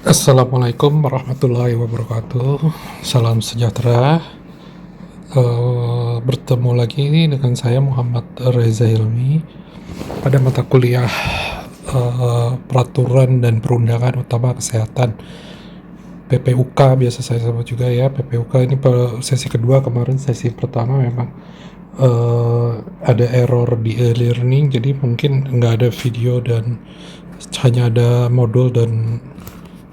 Assalamualaikum warahmatullahi wabarakatuh. Salam sejahtera. Bertemu lagi dengan saya Muhammad Reza Hilmi pada mata kuliah Peraturan dan Perundangan Utama Kesehatan PPUK, biasa saya sebut juga ya PPUK. Ini sesi kedua. Kemarin sesi pertama memang ada error di e-learning, jadi mungkin nggak ada video dan hanya ada modul dan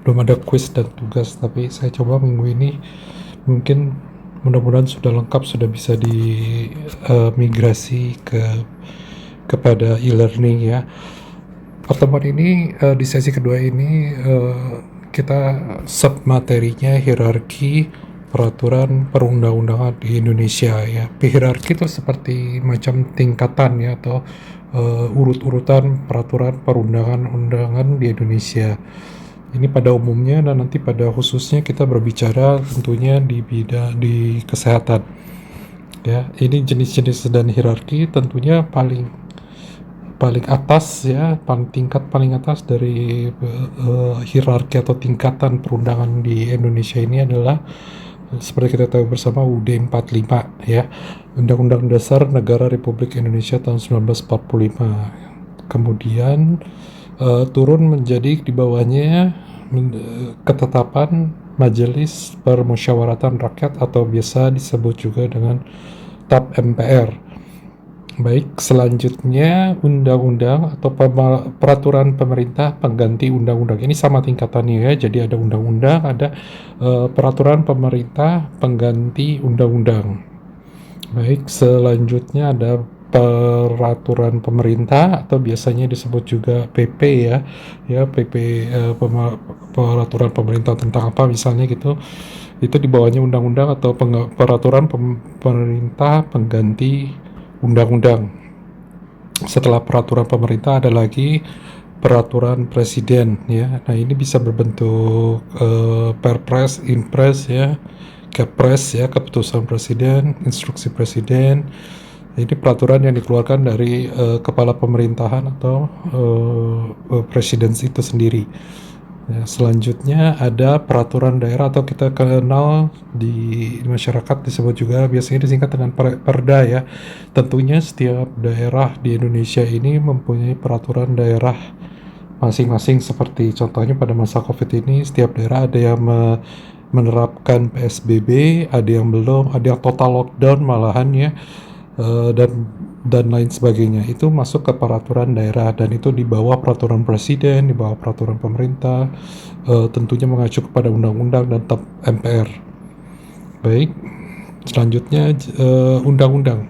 belum ada quiz dan tugas. Tapi saya coba minggu ini, mungkin mudah-mudahan sudah lengkap, sudah bisa migrasi kepada e-learning ya. Pertemuan ini di sesi kedua ini kita submaterinya hierarki peraturan perundang-undangan di Indonesia ya. Hierarki itu seperti macam tingkatan ya, atau urut-urutan peraturan perundangan-undangan di Indonesia. Ini pada umumnya, dan nanti pada khususnya kita berbicara tentunya di bidang di kesehatan. Ya, ini jenis-jenis dan hierarki tentunya paling atas ya, tingkat paling atas dari hierarki atau tingkatan perundangan di Indonesia ini adalah seperti kita tahu bersama UUD 45 ya, Undang-Undang Dasar Negara Republik Indonesia tahun 1945. Kemudian turun menjadi di bawahnya ketetapan Majelis Permusyawaratan Rakyat atau biasa disebut juga dengan TAP MPR. Baik, selanjutnya undang-undang atau peraturan pemerintah pengganti undang-undang. Ini sama tingkatannya ya, jadi ada undang-undang, ada peraturan pemerintah pengganti undang-undang. Baik, selanjutnya ada peraturan pemerintah atau biasanya disebut juga PP ya. PP, peraturan pemerintah tentang apa misalnya gitu. Itu di bawahnya undang-undang atau peraturan pemerintah pengganti undang-undang. Setelah peraturan pemerintah ada lagi peraturan presiden ya. Nah, ini bisa berbentuk perpres, inpres ya, kepres ya, keputusan presiden, instruksi presiden. Ini peraturan yang dikeluarkan dari kepala pemerintahan atau presidensi itu sendiri. Ya, selanjutnya ada peraturan daerah atau kita kenal di masyarakat disebut juga biasanya disingkat dengan Perda ya. Tentunya setiap daerah di Indonesia ini mempunyai peraturan daerah masing-masing, seperti contohnya pada masa Covid ini setiap daerah ada yang menerapkan PSBB, ada yang belum, ada yang total lockdown malahan ya, dan lain sebagainya. Itu masuk ke peraturan daerah, dan itu di bawah peraturan presiden, di bawah peraturan pemerintah, tentunya mengacu kepada undang-undang dan TAP MPR. Baik, selanjutnya undang-undang.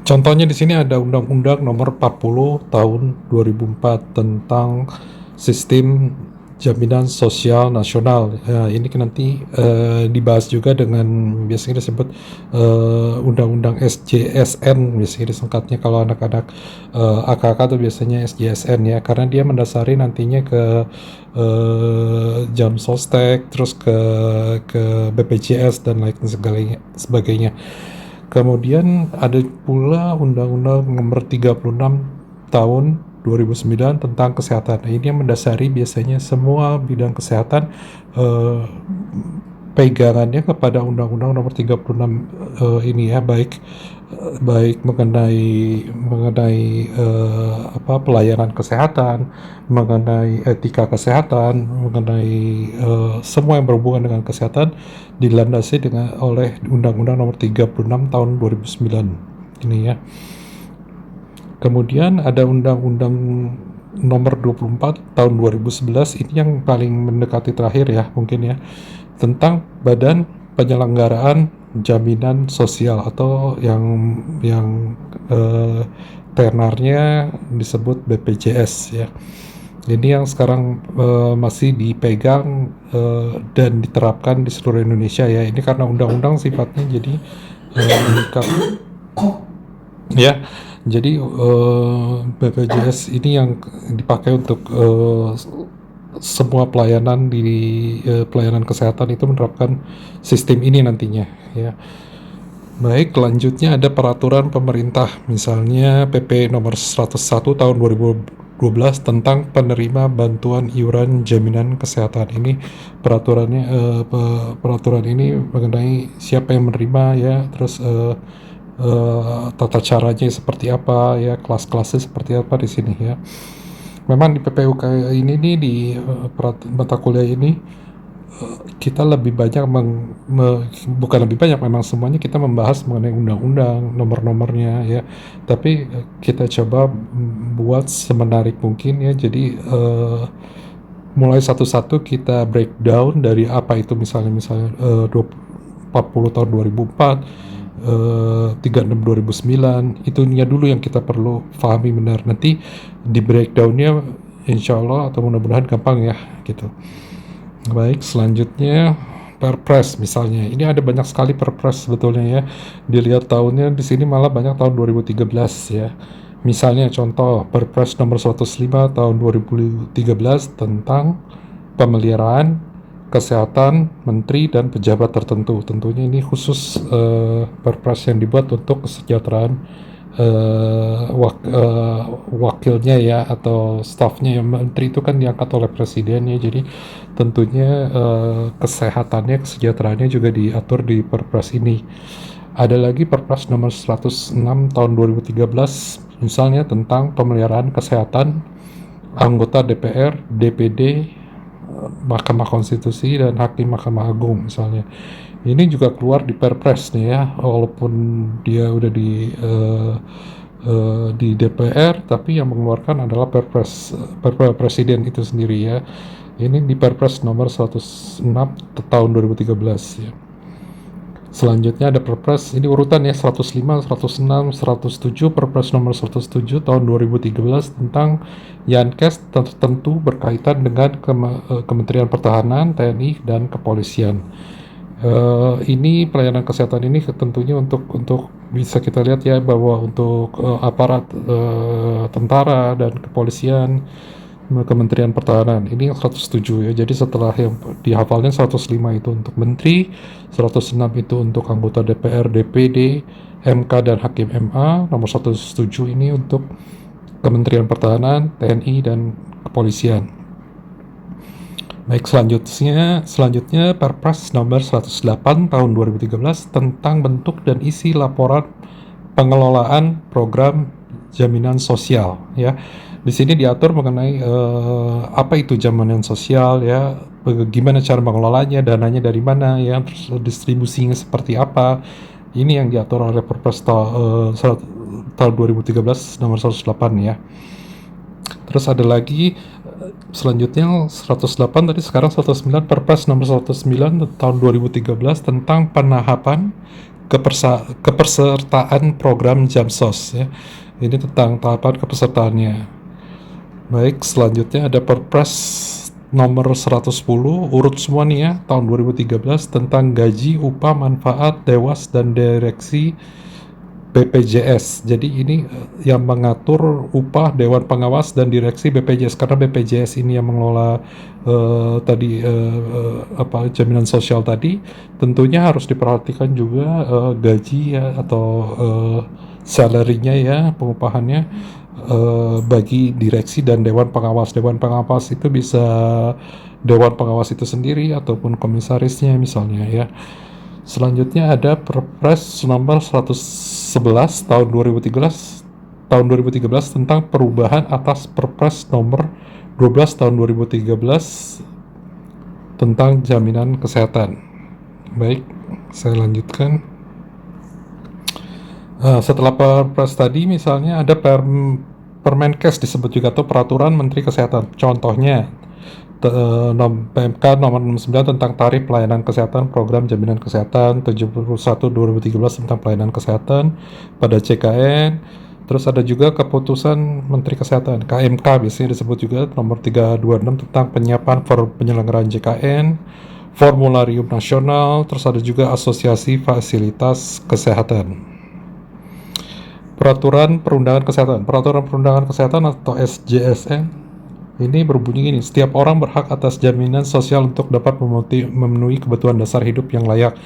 Contohnya di sini ada Undang-Undang Nomor 40 Tahun 2004 tentang Sistem Jaminan Sosial Nasional. Ini nanti dibahas juga dengan biasanya disebut Undang-Undang SJSN, biasanya disingkatnya kalau anak-anak AKK itu biasanya SJSN ya, karena dia mendasari nantinya ke jam sostek, terus ke BPJS dan lain sebagainya. Kemudian ada pula Undang-Undang Nomor 36 Tahun 2009 tentang kesehatan. Nah, ini yang mendasari biasanya semua bidang kesehatan pegangannya kepada Undang-Undang Nomor 36 ini ya, baik mengenai pelayanan kesehatan, mengenai etika kesehatan, mengenai semua yang berhubungan dengan kesehatan dilandasi oleh Undang-Undang Nomor 36 Tahun 2009 ini ya. Kemudian ada Undang-Undang Nomor 24 Tahun 2011, ini yang paling mendekati terakhir ya mungkin ya, tentang Badan Penyelenggaraan Jaminan Sosial atau yang tenarnya disebut BPJS ya. Ini yang sekarang masih dipegang dan diterapkan di seluruh Indonesia ya. Ini karena undang-undang sifatnya jadi mengikat ya. Jadi BPJS ini yang dipakai untuk semua pelayanan di pelayanan kesehatan itu menerapkan sistem ini nantinya ya. Baik, selanjutnya ada peraturan pemerintah, misalnya PP nomor 101 tahun 12 tentang penerima bantuan iuran jaminan kesehatan. Ini peraturan ini mengenai siapa yang menerima ya, terus tata caranya seperti apa ya, kelas-kelasnya seperti apa di sini ya. Memang di PPUK ini nih, di mata kuliah ini kita lebih banyak bukan lebih banyak, memang semuanya kita membahas mengenai undang-undang, nomor-nomornya ya. Tapi kita coba buat semenarik mungkin ya. Jadi mulai satu-satu kita breakdown dari apa itu, misalnya 40 tahun 2004, 36 2009, itunya dulu yang kita perlu pahami benar. Nanti di breakdownnya insya Allah atau mudah-mudahan gampang ya gitu. Baik, selanjutnya Perpres misalnya. Ini ada banyak sekali Perpres sebetulnya ya. Dilihat tahunnya di sini malah banyak tahun 2013 ya. Misalnya contoh Perpres nomor 105 tahun 2013 tentang pemeliharaan kesehatan menteri dan pejabat tertentu. Tentunya ini khusus Perpres yang dibuat untuk kesejahteraan wakilnya ya, atau stafnya. Yang menteri itu kan diangkat oleh presiden ya, jadi tentunya kesehatannya, kesejahteraannya juga diatur di Perpres ini. Ada lagi Perpres nomor 106 tahun 2013 misalnya tentang pemeliharaan kesehatan anggota DPR, DPD, Mahkamah Konstitusi, dan Hakim Mahkamah Agung misalnya. Ini juga keluar di Perpres nih ya, walaupun dia udah di DPR, tapi yang mengeluarkan adalah Perpres Presiden itu sendiri ya. Ini di Perpres nomor 106 tahun 2013 ya. Selanjutnya ada Perpres, ini urutan ya, 105, 106, 107, Perpres nomor 107 tahun 2013 tentang Yankes tertentu berkaitan dengan Kementerian Pertahanan, TNI, dan Kepolisian. Ini pelayanan kesehatan ini tentunya untuk bisa kita lihat ya, bahwa untuk aparat tentara dan kepolisian, Kementerian Pertahanan ini yang 107 ya. Jadi setelah yang dihafalnya 105 itu untuk menteri, 106 itu untuk anggota DPR, DPD, MK, dan Hakim MA, nomor 107 ini untuk Kementerian Pertahanan, TNI, dan Kepolisian. Baik, selanjutnya Perpres nomor 108 tahun 2013 tentang bentuk dan isi laporan pengelolaan program jaminan sosial ya. Di sini diatur mengenai apa itu jaminan sosial ya, bagaimana cara mengelolanya, dananya dari mana ya, terus distribusinya seperti apa. Ini yang diatur oleh Perpres tahun 2013 nomor 108 ya. Terus ada lagi selanjutnya 108 tadi, sekarang 109, Perpres nomor 109 tahun 2013 tentang penahapan kepesertaan program Jamsos ya. Ini tentang tahapan kepesertaannya. Baik, selanjutnya ada Perpres nomor 110 urut semua nih ya, tahun 2013 tentang gaji, upah, manfaat, dewas, dan direksi BPJS. Jadi ini yang mengatur upah Dewan Pengawas dan direksi BPJS, karena BPJS ini yang mengelola jaminan sosial tadi. Tentunya harus diperhatikan juga gaji ya, atau salary-nya ya, pengupahannya bagi direksi dan Dewan Pengawas. Dewan Pengawas itu bisa Dewan Pengawas itu sendiri ataupun komisarisnya misalnya ya. Selanjutnya ada Perpres nomor 111 tahun 2013 tentang perubahan atas Perpres nomor 12 tahun 2013 tentang jaminan kesehatan. Baik, saya lanjutkan. Setelah Perpres tadi misalnya ada Permenkes disebut juga, atau Peraturan Menteri Kesehatan. Contohnya PMK nomor 69 tentang tarif pelayanan kesehatan, program jaminan kesehatan, 71 2013 tentang pelayanan kesehatan pada CKN. Terus ada juga keputusan Menteri Kesehatan, KMK biasanya disebut juga, nomor 326 tentang penyiapan penyelenggaraan JKN, formularium nasional. Terus ada juga asosiasi fasilitas kesehatan. Peraturan Perundangan Kesehatan atau SJSN ini berbunyi gini: setiap orang berhak atas jaminan sosial untuk dapat memenuhi kebutuhan dasar hidup yang layak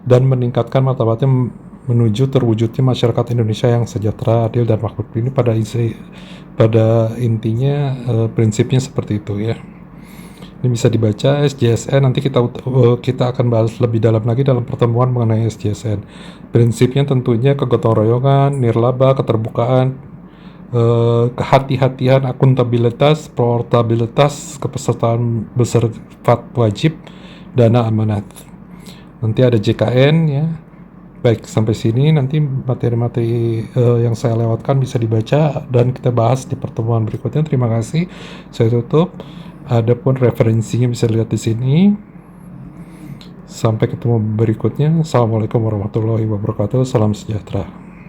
dan meningkatkan martabatnya menuju terwujudnya masyarakat Indonesia yang sejahtera, adil, dan makmur. Ini pada intinya prinsipnya seperti itu ya. Ini bisa dibaca SJSN, nanti kita akan bahas lebih dalam lagi dalam pertemuan mengenai SJSN. Prinsipnya tentunya kegotong royongan, nirlaba, keterbukaan, kehati-hatian, akuntabilitas, portabilitas, kepesertaan bersifat wajib, dana amanat. Nanti ada JKN ya. Baik, sampai sini nanti materi-materi yang saya lewatkan bisa dibaca dan kita bahas di pertemuan berikutnya. Terima kasih. Saya tutup. Adapun referensinya bisa lihat di sini. Sampai ketemu berikutnya. Assalamualaikum warahmatullahi wabarakatuh. Salam sejahtera.